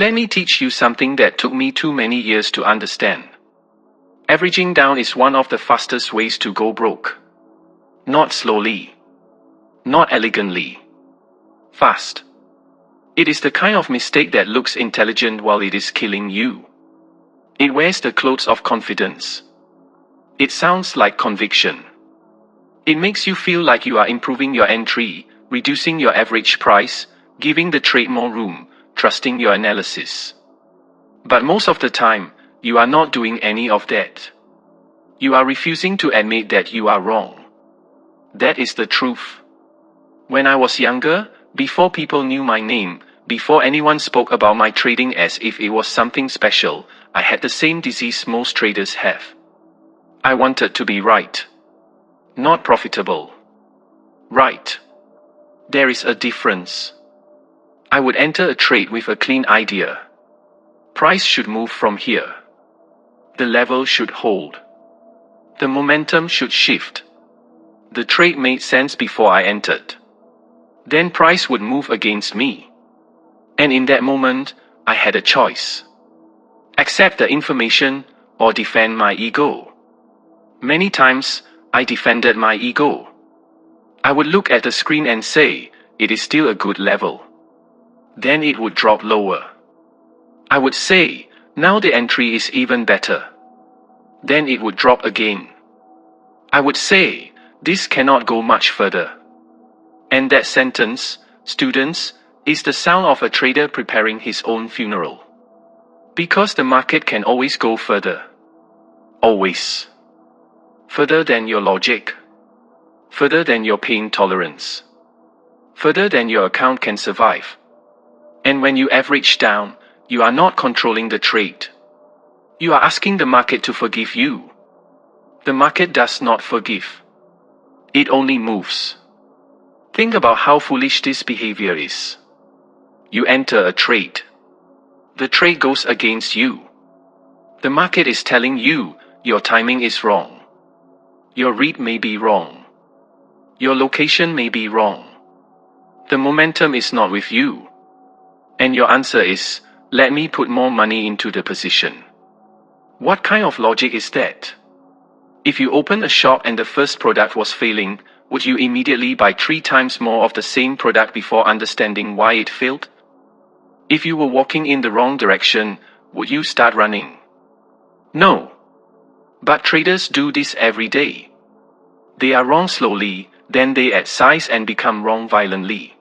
Let me teach you something that took me too many years to understand. Averaging down is one of the fastest ways to go broke. Not slowly. Not elegantly. Fast. It is the kind of mistake that looks intelligent while it is killing you. It wears the clothes of confidence. It sounds like conviction. It makes you feel like you are improving your entry, reducing your average price, giving the trade more room, trusting your analysis. But most of the time, you are not doing any of that. You are refusing to admit that you are wrong. That is the truth. When I was younger, before people knew my name, before anyone spoke about my trading as if it was something special, I had the same disease most traders have. I wanted to be right. Not profitable. Right. There is a difference. I would enter a trade with a clean idea. Price should move from here. The level should hold. The momentum should shift. The trade made sense before I entered. Then price would move against me. And in that moment, I had a choice. Accept the information or defend my ego. Many times, I defended my ego. I would look at the screen and say, it is still a good level. Then it would drop lower. I would say, now the entry is even better. Then it would drop again. I would say, this cannot go much further. And that sentence, students, is the sound of a trader preparing his own funeral. Because the market can always go further. Always. Further than your logic. Further than your pain tolerance. Further than your account can survive. And when you average down, you are not controlling the trade. You are asking the market to forgive you. The market does not forgive. It only moves. Think about how foolish this behavior is. You enter a trade. The trade goes against you. The market is telling you your timing is wrong. Your read may be wrong. Your location may be wrong. The momentum is not with you. And your answer is, let me put more money into the position. What kind of logic is that? If you open a shop and the first product was failing, would you immediately buy 3 times more of the same product before understanding why it failed? If you were walking in the wrong direction, would you start running? No. But traders do this every day. They are wrong slowly, then they add size and become wrong violently.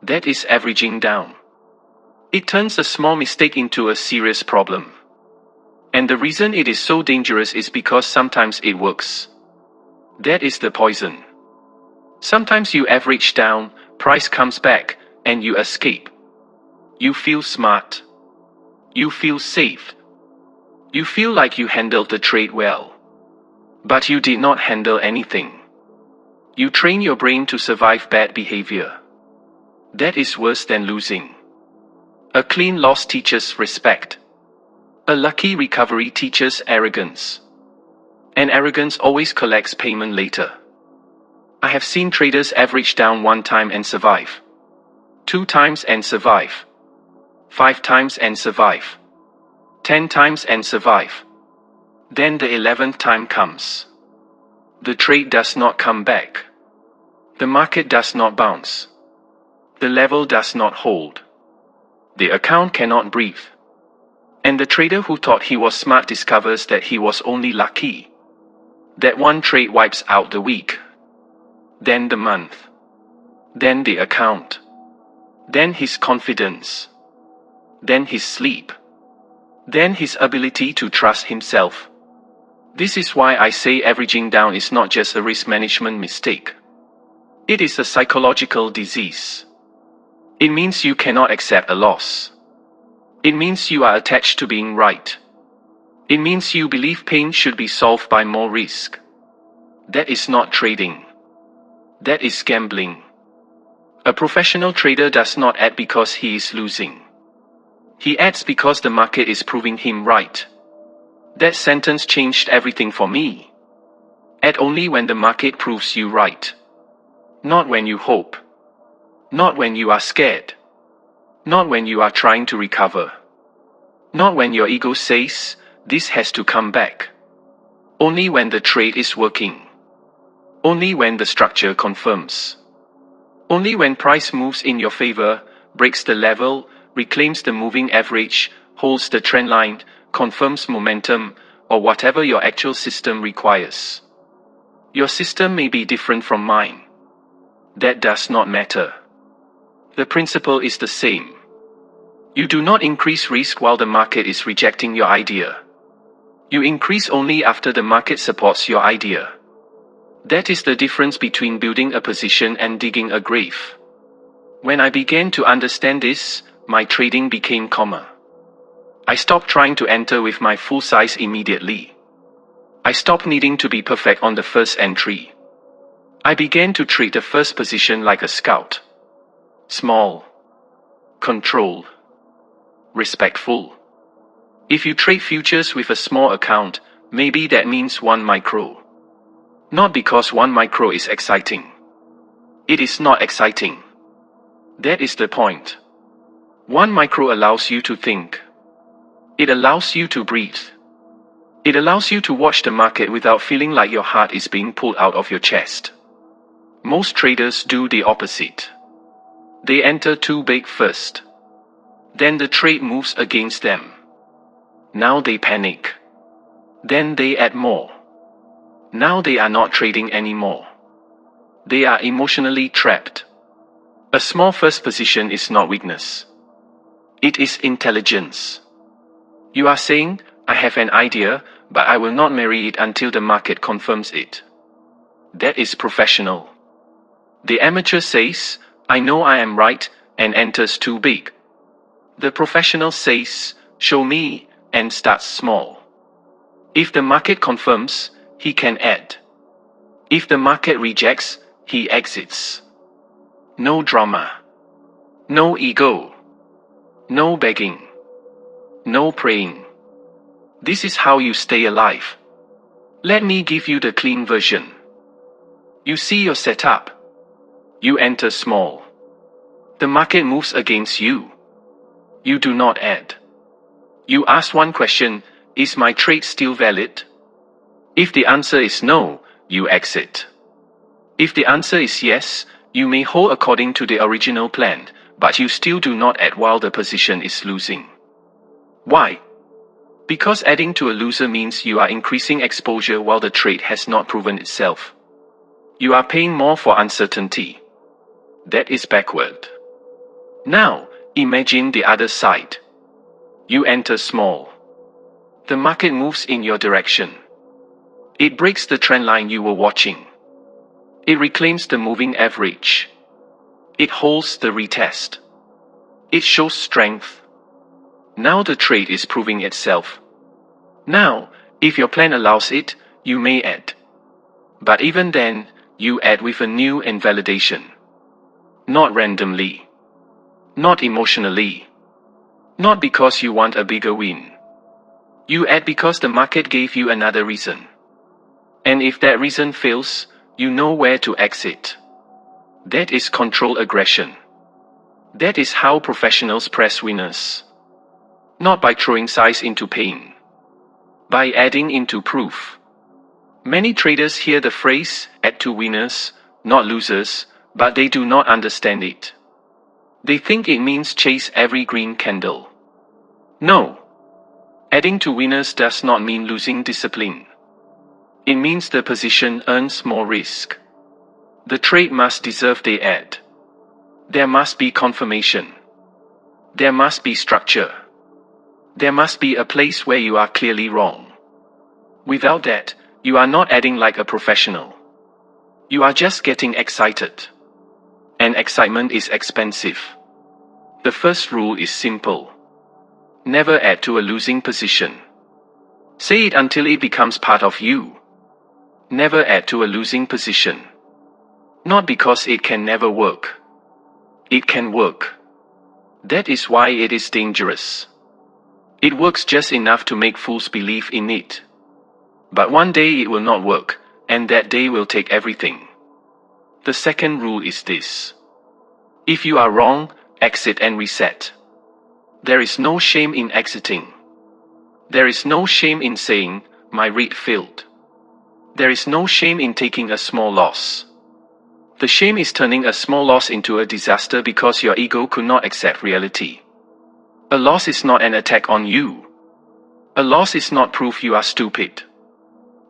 That is averaging down. It turns a small mistake into a serious problem. And the reason it is so dangerous is because sometimes it works. That is the poison. Sometimes you average down, price comes back, and you escape. You feel smart. You feel safe. You feel like you handled the trade well. But you did not handle anything. You train your brain to survive bad behavior. That is worse than losing. A clean loss teaches respect. A lucky recovery teaches arrogance. And arrogance always collects payment later. I have seen traders average down 1 time and survive. 2 times and survive. 5 times and survive. 10 times and survive. Then the 11th time comes. The trade does not come back. The market does not bounce. The level does not hold. The account cannot breathe. And the trader who thought he was smart discovers that he was only lucky. That one trade wipes out the week. Then the month. Then the account. Then his confidence. Then his sleep. Then his ability to trust himself. This is why I say averaging down is not just a risk management mistake. It is a psychological disease. It means you cannot accept a loss. It means you are attached to being right. It means you believe pain should be solved by more risk. That is not trading. That is gambling. A professional trader does not add because he is losing. He adds because the market is proving him right. That sentence changed everything for me. Add only when the market proves you right. Not when you hope. Not when you are scared. Not when you are trying to recover. Not when your ego says, this has to come back. Only when the trade is working. Only when the structure confirms. Only when price moves in your favor, breaks the level, reclaims the moving average, holds the trend line, confirms momentum, or whatever your actual system requires. Your system may be different from mine. That does not matter. The principle is the same. You do not increase risk while the market is rejecting your idea. You increase only after the market supports your idea. That is the difference between building a position and digging a grave. When I began to understand this, my trading became calmer. I stopped trying to enter with my full size immediately. I stopped needing to be perfect on the first entry. I began to treat the first position like a scout. Small. Controlled. Respectful. If you trade futures with a small account, maybe that means 1 micro. Not because 1 micro is exciting. It is not exciting. That is the point. 1 micro allows you to think. It allows you to breathe. It allows you to watch the market without feeling like your heart is being pulled out of your chest. Most traders do the opposite. They enter too big first. Then the trade moves against them. Now they panic. Then they add more. Now they are not trading anymore. They are emotionally trapped. A small first position is not weakness. It is intelligence. You are saying, I have an idea, but I will not marry it until the market confirms it. That is professional. The amateur says, I know I am right, and enters too big. The professional says, show me, and starts small. If the market confirms, he can add. If the market rejects, he exits. No drama. No ego. No begging. No praying. This is how you stay alive. Let me give you the clean version. You see your setup. You enter small. The market moves against you. You do not add. You ask one question, is my trade still valid? If the answer is no, you exit. If the answer is yes, you may hold according to the original plan, but you still do not add while the position is losing. Why? Because adding to a loser means you are increasing exposure while the trade has not proven itself. You are paying more for uncertainty. That is backward. Now, imagine the other side. You enter small. The market moves in your direction. It breaks the trend line you were watching. It reclaims the moving average. It holds the retest. It shows strength. Now the trade is proving itself. Now, if your plan allows it, you may add. But even then, you add with a new invalidation. Not randomly. Not emotionally. Not because you want a bigger win. You add because the market gave you another reason. And if that reason fails, you know where to exit. That is controlled aggression. That is how professionals press winners. Not by throwing size into pain. By adding into proof. Many traders hear the phrase, add to winners, not losers, but they do not understand it. They think it means chase every green candle. No. Adding to winners does not mean losing discipline. It means the position earns more risk. The trade must deserve the add. There must be confirmation. There must be structure. There must be a place where you are clearly wrong. Without that, you are not adding like a professional. You are just getting excited. And excitement is expensive. The first rule is simple. Never add to a losing position. Say it until it becomes part of you. Never add to a losing position. Not because it can never work. It can work. That is why it is dangerous. It works just enough to make fools believe in it. But one day it will not work, and that day will take everything. The second rule is this. If you are wrong, exit and reset. There is no shame in exiting. There is no shame in saying, my read failed. There is no shame in taking a small loss. The shame is turning a small loss into a disaster because your ego could not accept reality. A loss is not an attack on you. A loss is not proof you are stupid.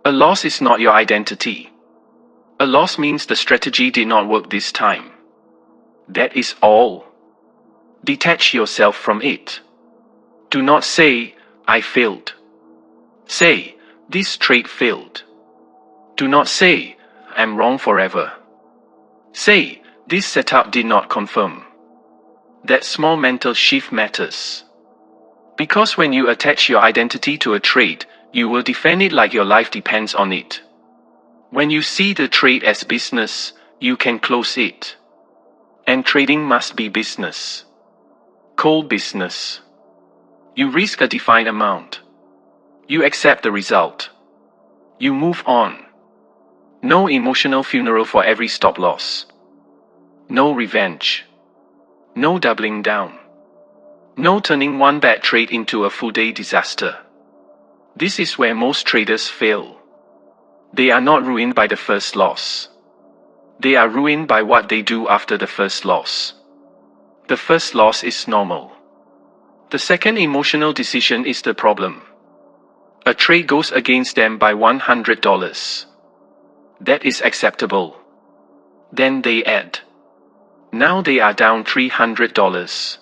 A loss is not your identity. A loss means the strategy did not work this time. That is all. Detach yourself from it. Do not say, I failed. Say, this trade failed. Do not say, I'm wrong forever. Say, this setup did not confirm. That small mental shift matters. Because when you attach your identity to a trade, you will defend it like your life depends on it. When you see the trade as business, you can close it. And trading must be business. Cold business. You risk a defined amount. You accept the result. You move on. No emotional funeral for every stop loss. No revenge. No doubling down. No turning one bad trade into a full-day disaster. This is where most traders fail. They are not ruined by the first loss. They are ruined by what they do after the first loss. The first loss is normal. The second emotional decision is the problem. A trade goes against them by $100. That is acceptable. Then they add. Now they are down $300.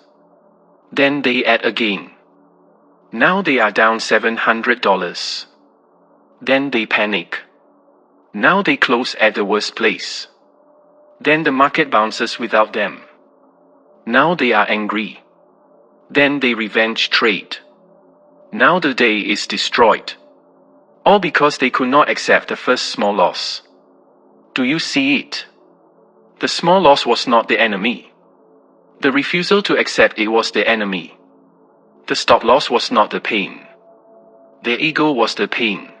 Then they add again. Now they are down $700. Then they panic. Now they close at the worst place. Then the market bounces without them. Now they are angry. Then they revenge trade. Now the day is destroyed. All because they could not accept the first small loss. Do you see it? The small loss was not the enemy. The refusal to accept it was the enemy. The stop loss was not the pain. Their ego was the pain.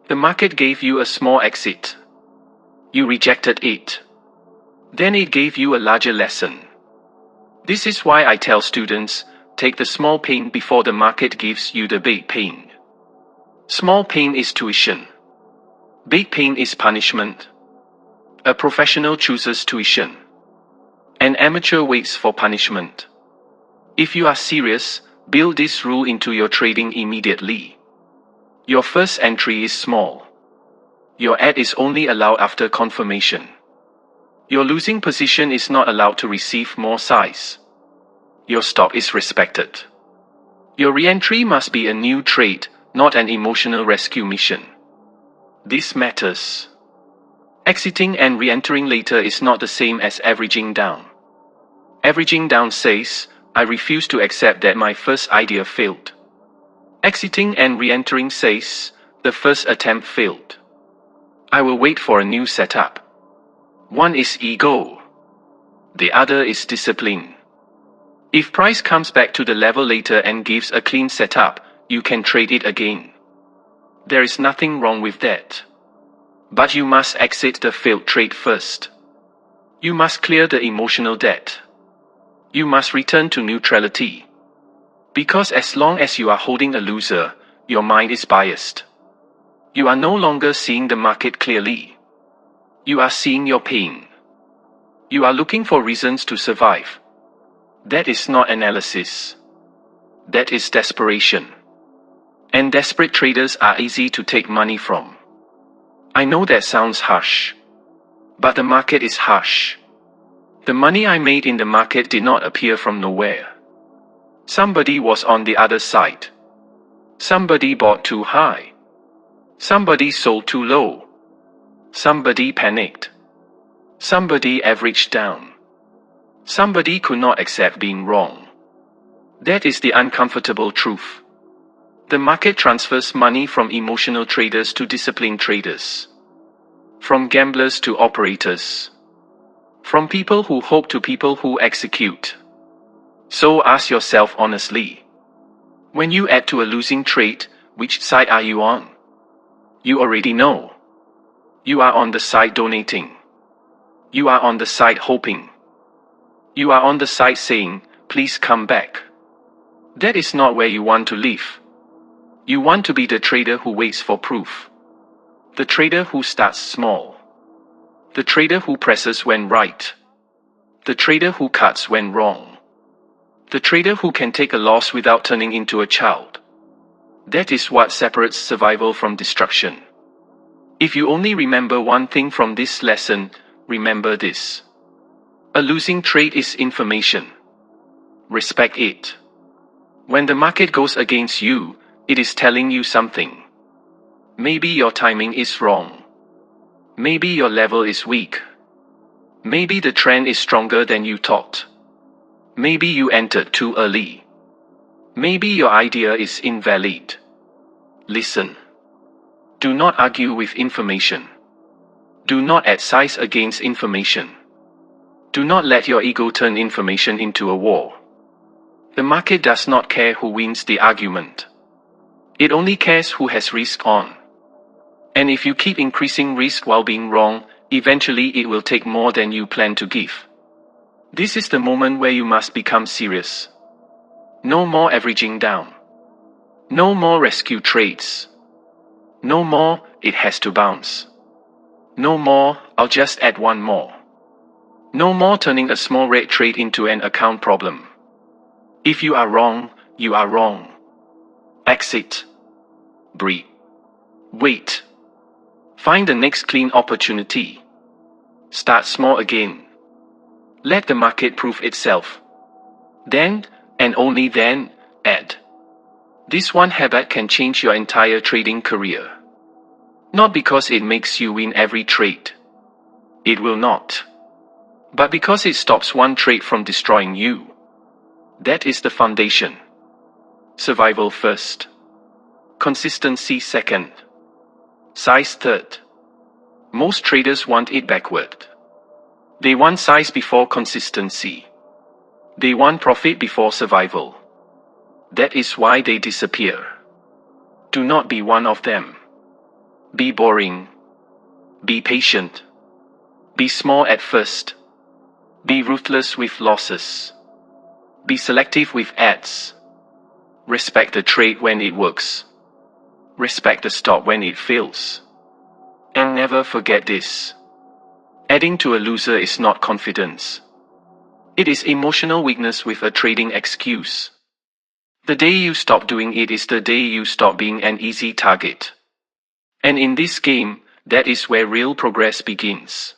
The market gave you a small exit. You rejected it. Then it gave you a larger lesson. This is why I tell students, take the small pain before the market gives you the big pain. Small pain is tuition. Big pain is punishment. A professional chooses tuition. An amateur waits for punishment. If you are serious, build this rule into your trading immediately. Your first entry is small. Your add is only allowed after confirmation. Your losing position is not allowed to receive more size. Your stop is respected. Your re-entry must be a new trade, not an emotional rescue mission. This matters. Exiting and re-entering later is not the same as averaging down. Averaging down says, I refuse to accept that my first idea failed. Exiting and re-entering says, the first attempt failed. I will wait for a new setup. One is ego. The other is discipline. If price comes back to the level later and gives a clean setup, you can trade it again. There is nothing wrong with that. But you must exit the failed trade first. You must clear the emotional debt. You must return to neutrality. Because as long as you are holding a loser, your mind is biased. You are no longer seeing the market clearly. You are seeing your pain. You are looking for reasons to survive. That is not analysis. That is desperation. And desperate traders are easy to take money from. I know that sounds harsh. But the market is harsh. The money I made in the market did not appear from nowhere. Somebody was on the other side. Somebody bought too high. Somebody sold too low. Somebody panicked. Somebody averaged down. Somebody could not accept being wrong. That is the uncomfortable truth. The market transfers money from emotional traders to disciplined traders. From gamblers to operators. From people who hope to people who execute. So ask yourself honestly. When you add to a losing trade, which side are you on? You already know. You are on the side donating. You are on the side hoping. You are on the side saying, please come back. That is not where you want to live. You want to be the trader who waits for proof. The trader who starts small. The trader who presses when right. The trader who cuts when wrong. The trader who can take a loss without turning into a child. That is what separates survival from destruction. If you only remember one thing from this lesson, remember this. A losing trade is information. Respect it. When the market goes against you, it is telling you something. Maybe your timing is wrong. Maybe your level is weak. Maybe the trend is stronger than you thought. Maybe you entered too early. Maybe your idea is invalid. Listen. Do not argue with information. Do not add size against information. Do not let your ego turn information into a war. The market does not care who wins the argument. It only cares who has risk on. And if you keep increasing risk while being wrong, eventually it will take more than you plan to give. This is the moment where you must become serious. No more averaging down. No more rescue trades. No more, it has to bounce. No more, I'll just add one more. No more turning a small red trade into an account problem. If you are wrong, you are wrong. Exit. Breathe. Wait. Find the next clean opportunity. Start small again. Let the market prove itself. Then, and only then, add. This one habit can change your entire trading career. Not because it makes you win every trade. It will not. But because it stops one trade from destroying you. That is the foundation. Survival first. Consistency second. Size third. Most traders want it backward. They want size before consistency. They want profit before survival. That is why they disappear. Do not be one of them. Be boring. Be patient. Be small at first. Be ruthless with losses. Be selective with ads. Respect the trade when it works. Respect the stop when it fails. And never forget this. Adding to a loser is not confidence. It is emotional weakness with a trading excuse. The day you stop doing it is the day you stop being an easy target. And in this game, that is where real progress begins.